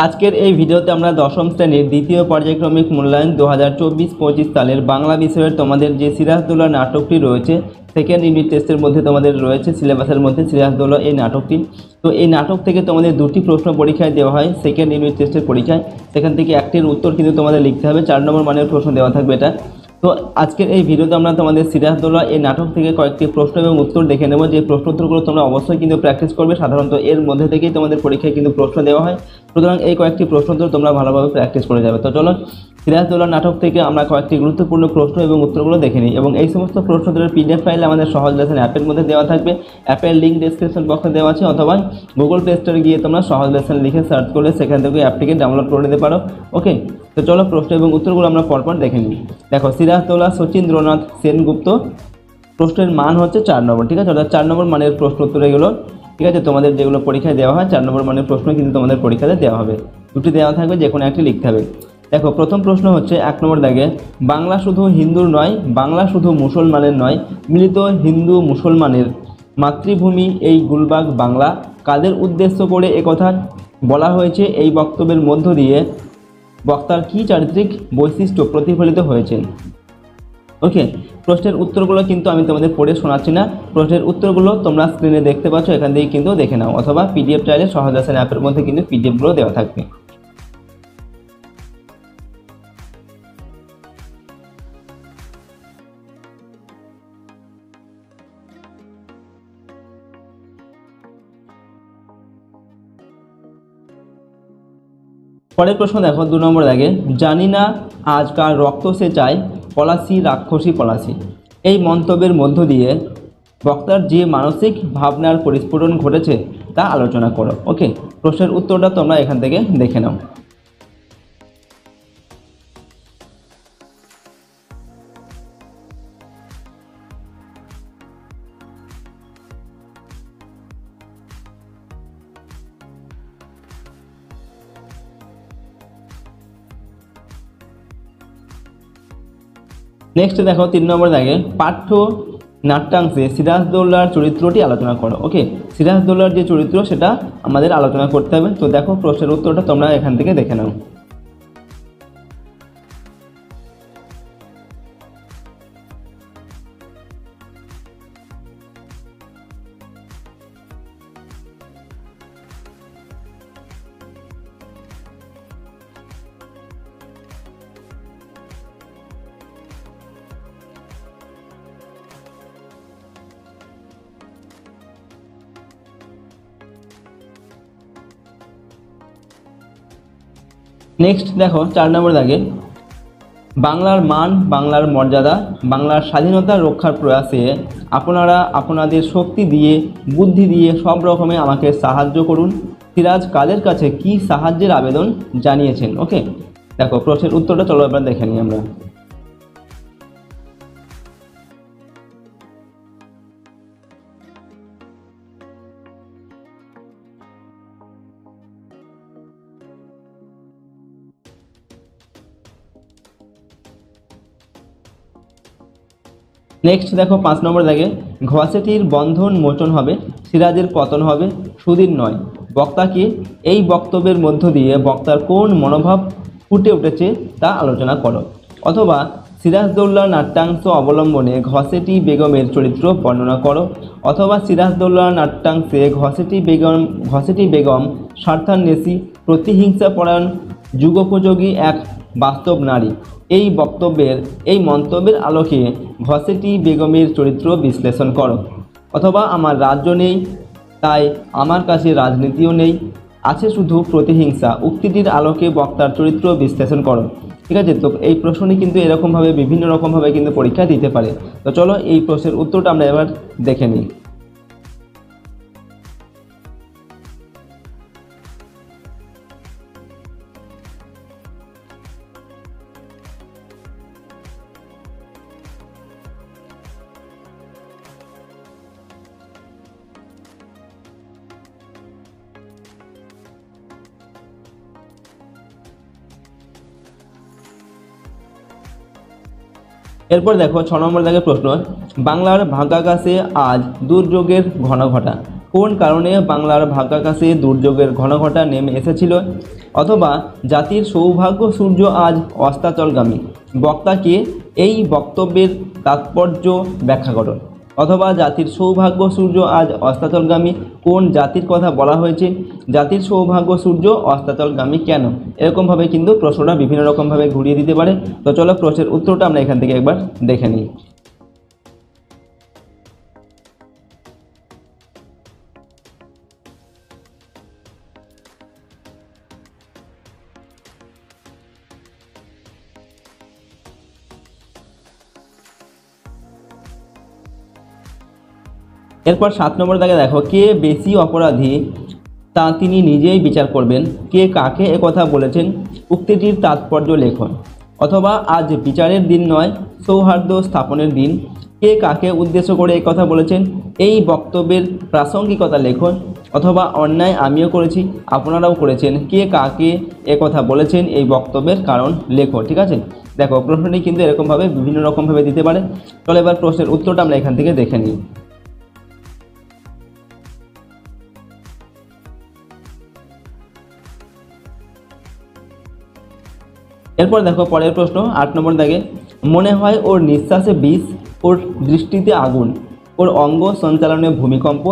আজকের এই ভিডিওতে আমরা দশম শ্রেণীর দ্বিতীয় পর্যায়ক্রমিক মূল্যায়ন 2024-25 সালের বাংলা বিষয়ের তোমাদের যে সিরাজদৌল্লা নাটকটি রয়েছে সেকেন্ড ইউনিট টেস্টের মধ্যে তোমাদের রয়েছে সিলেবাসের মধ্যে সিরাজদৌল্লা এই নাটকটি। তো এই নাটক থেকে তোমাদের দুটি প্রশ্ন পরীক্ষায় দেওয়া হয় সেকেন্ড ইউনিট টেস্টের পরীক্ষায়। সেখান থেকে একটির উত্তর কিন্তু তোমাদের লিখতে হবে, 4 নম্বর মানের প্রশ্ন দেওয়া থাকবে এটা। তো আজকের এই ভিডিওতে আমরা তোমাদের সিরাজদৌল্লা এই নাটক থেকে কয়েকটি প্রশ্ন এবং উত্তর দেখে নেব, যে প্রশ্ন উত্তরগুলো তোমরা অবশ্যই কিন্তু প্র্যাকটিস করবে। সাধারণত এর মধ্যে থেকেই তোমাদের পরীক্ষায় কিন্তু প্রশ্ন দেওয়া হয়, সুতরাং এই কয়েকটি প্রশ্ন উত্তর তোমরা ভালোভাবে প্র্যাকটিস করে যাবে। তো চলো সিরাজদৌল্লা নাটক থেকে আমরা কয়েকটি গুরুত্বপূর্ণ প্রশ্ন এবং উত্তরগুলো দেখে নিই, এবং এই সমস্ত প্রশ্ন উত্তরের পিডিএফ ফাইল আমাদের সহজ লেসন অ্যাপের মধ্যে দেওয়া থাকবে। অ্যাপের লিঙ্ক ডেসক্রিপশন বক্সে দেওয়া আছে, অথবা গুগল প্লে স্টোরে গিয়ে তোমরা সহজ লেসন লিখে সার্চ করলে সেখান থেকে অ্যাপটিকে ডাউনলোড করে নিতে পারো। ওকে, তো চলো প্রশ্ন এবং উত্তরগুলো আমরা পরপর দেখে নিই। দেখো, সিরাজদৌল্লা শচীন্দ্রনাথ সেনগুপ্ত, প্রশ্নের মান হচ্ছে 4 নম্বর, ঠিক আছে, অর্থাৎ 4 নম্বর মানের প্রশ্ন উত্তর এগুলো, ঠিক আছে। তোমাদের যেগুলো পরীক্ষায় দেওয়া হয় 4 নম্বর মানের প্রশ্ন কিন্তু তোমাদের পরীক্ষাতে দেওয়া হবে, দুটি দেওয়া থাকবে, যে কোনো একটি লিখতে হবে। দেখো, প্রথম প্রশ্ন হচ্ছে 1 নম্বর দাগে, বাংলা শুধু হিন্দুর নয়, বাংলা শুধু মুসলমানের নয়, মিলিত হিন্দু মুসলমানের মাতৃভূমি এই গুলবাগ বাংলা, কাদের উদ্দেশ্য করে একথা বলা হয়েছে? এই বক্তব্যের মধ্য দিয়ে বক্তার কী চারিত্রিক বৈশিষ্ট্য প্রতিফলিত হয়েছে? ওকে, প্রশ্নের উত্তরগুলো কিন্তু আমি তোমাদের পড়ে শোনাচ্ছি না, প্রশ্নের উত্তরগুলো তোমরা স্ক্রিনে দেখতে পাচ্ছ, এখান থেকে কিন্তু দেখে নাও, অথবা পিডিএফ চাইলে সহজ লেসন অ্যাপের মধ্যে কিন্তু পিডিএফগুলো দেওয়া থাকবে। পরের প্রশ্ন দেখো, 2 নম্বর দাগে, জানি না আজ কার রক্ত সে চায়, পলাশি রাক্ষসী পলাশি, এই মন্তব্যের মধ্য দিয়ে বক্তার যে মানসিক ভাবনার পরিস্ফুটন ঘটেছে তা আলোচনা করো। ওকে, প্রশ্নের উত্তরটা তোমরা এখান থেকে দেখে নাও। নেক্সট দেখো, 3 নম্বর দাগে, পাঠ্য নাট্যাংশে সিরাজদৌল্লার চরিত্রটি আলোচনা করো। ওকে, সিরাজদৌল্লার যে চরিত্র সেটা আমাদের আলোচনা করতে হবে। তো দেখো, প্রশ্নের উত্তরটা তোমরা এখান থেকে দেখে নাও। নেক্সট দেখো, 4 নম্বর দাগে, বাংলার মান, বাংলার মর্যাদা, বাংলার স্বাধীনতা রক্ষার প্রয়াসে আপনারা আপনাদের শক্তি দিয়ে, বুদ্ধি দিয়ে সব রকমে আমাকে সাহায্য করুন। সিরাজ কাদের কাছে কি সাহায্যের আবেদন জানিয়েছেন? ওকে, দেখো প্রশ্নের উত্তরটা চলো এবার দেখে নিই আমরা। নেক্সট দেখো, 5 নম্বর দাগে, ঘসেটির বন্ধন মোচন হবে, সিরাজের পতন হবে, সুদিন নয়। বক্তাকে এই বক্তব্যের মধ্য দিয়ে বক্তার কোন মনোভাব ফুটে উঠেছে তা আলোচনা করো, অথবা সিরাজদৌল্লার নাট্যাংশ অবলম্বনে ঘসেটি বেগমের চরিত্র বর্ণনা করো, অথবা সিরাজদৌল্লার নাট্যাংশে ঘসেটি বেগম স্বার্থান্বেষী, প্রতিহিংসা পরায়ণ, যুগোপযোগী এক বাস্তব নারী। এই মন্তব্যের আলোকে ঘসেটি বেগমের চরিত্র বিশ্লেষণ করো, অথবা আমার রাজ্য নেই তাই আমার কাছে রাজনীতিও নেই, আছে শুধু প্রতিহিংসা, উক্তিটির আলোকে বক্তার চরিত্র বিশ্লেষণ করো। ঠিক আছে, তো এই প্রশ্নটি কিন্তু এরকমভাবে বিভিন্ন রকমভাবে কিন্তু পরীক্ষা দিতে পারে। তো চলো এই প্রশ্নের উত্তরটা আমরা এবার দেখে নিই। এরপর দেখো, 6 নম্বর দাগের প্রশ্ন, বাংলার ভাগাকাশে আজ দুর্যোগের ঘনঘটা, কোন কারণে বাংলার ভাগ্যাকাশে দুর্যোগের ঘনঘটা নেমে এসেছিল? অথবা জাতির সৌভাগ্য সূর্য আজ অস্তাচলগামী, বক্তাকে এই বক্তব্যের তাৎপর্য ব্যাখ্যা করো। অথবা জাতির সৌভাগ্য সূর্য আজ অস্তাচলগামী, কোন জাতির কথা বলা হয়েছে? জাতির সৌভাগ্য সূর্য অস্তাচলগামী কেন? এরকমভাবে কিন্তু প্রশ্নটা বিভিন্ন রকমভাবে ঘুরিয়ে দিতে পারে। তো চলো প্রশ্নের উত্তরটা আমরা এখান থেকে একবার দেখে নিই। এরপর 7 নম্বর দাগে দেখো, কে বেশি অপরাধী তা তিনি নিজেই বিচার করবেন, কে কাকে একথা বলেছেন, উক্তিটির তাৎপর্য লেখন। অথবা আজ বিচারের দিন নয়, সৌহার্দ্য স্থাপনের দিন, কে কাকে উদ্দেশ্য করে এই কথা বলেছেন, এই বক্তব্যের প্রাসঙ্গিকতা লেখন। অথবা অন্যায় আমিও করেছি, আপনারাও করেছেন, কে কাকে একথা বলেছেন, এই বক্তব্যের কারণ লেখো। ঠিক আছে, দেখো প্রশ্নটি কিন্তু এরকমভাবে বিভিন্ন রকমভাবে দিতে পারে। চলো এবার প্রশ্নের উত্তরটা আমরা এখান থেকে দেখে নিই। এরপর দেখো পরের প্রশ্ন 8 নম্বর দাগে, মনে হয় ওর নিঃশ্বাসে বিষ, ওর দৃষ্টিতে আগুন, ওর অঙ্গ সঞ্চালনে ভূমিকম্প,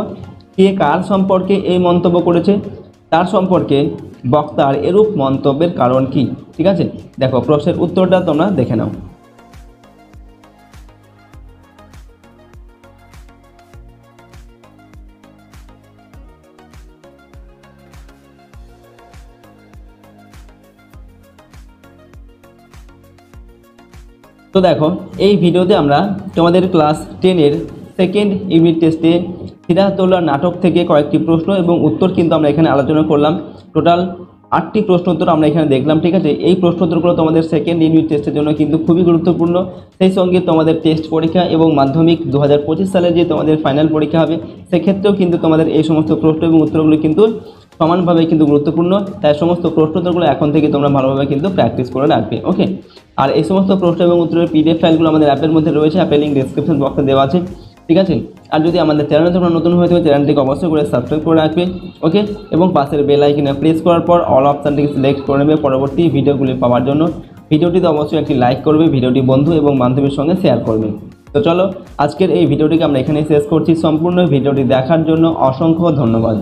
কে কার সম্পর্কে এই মন্তব্য করেছে, তার সম্পর্কে বক্তার এরূপ মন্তব্যের কারণ কি? ঠিক আছে, দেখো প্রশ্নের উত্তরটা তোমরা দেখে নাও। তো দেখো এই ভিডিওতে আমরা তোমাদের ক্লাস 10-এর সেকেন্ড ইউনিট টেস্টে সিরাজদৌল্লা নাটক থেকে কয়েকটি প্রশ্ন এবং উত্তর কিন্তু আমরা এখানে আলোচনা করলাম। টোটাল 8টি প্রশ্ন উত্তর আমরা এখানে দেখলাম। ঠিক আছে, এই প্রশ্ন উত্তরগুলো তোমাদের সেকেন্ড ইউনিট টেস্টের জন্য কিন্তু খুবই গুরুত্বপূর্ণ। সেই সঙ্গে তোমাদের টেস্ট পরীক্ষা এবং মাধ্যমিক 2025 সালে যে তোমাদের ফাইনাল পরীক্ষা হবে সেক্ষেত্রেও কিন্তু তোমাদের এই সমস্ত প্রশ্ন এবং উত্তরগুলো কিন্তু সমানভাবে কিন্তু গুরুত্বপূর্ণ। তাই সমস্ত প্রশ্ন উত্তরগুলো এখন থেকে তোমরা ভালোভাবে কিন্তু প্র্যাকটিস করে রাখবে। ওকে, আর এই সমস্ত প্রশ্ন এবং উত্তরের পিডিএফ ফাইলগুলো আমাদের অ্যাপের মধ্যে রয়েছে, অ্যাপের লিঙ্ক ডেসক্রিপশন বক্সে দেওয়া আছে। ঠিক আছে, আর যদি আমাদের চ্যানেলে তোমরা নতুন হয়ে থাকো চ্যানেলটিকে অবশ্যই করে সাবস্ক্রাইব করে রাখবে। ওকে, এবং পাশের বেল আইকনে প্রেস করার পর অল অপশানটিকে সিলেক্ট করে নেবে পরবর্তী ভিডিওগুলি পাওয়ার জন্য। ভিডিওটিতে অবশ্যই একটি লাইক করবে, ভিডিওটি বন্ধু এবং বান্ধবীর সঙ্গে শেয়ার করবে। তো চলো আজকের এই ভিডিওটিকে আমরা এখানেই শেষ করছি। সম্পূর্ণ ভিডিওটি দেখার জন্য অসংখ্য ধন্যবাদ।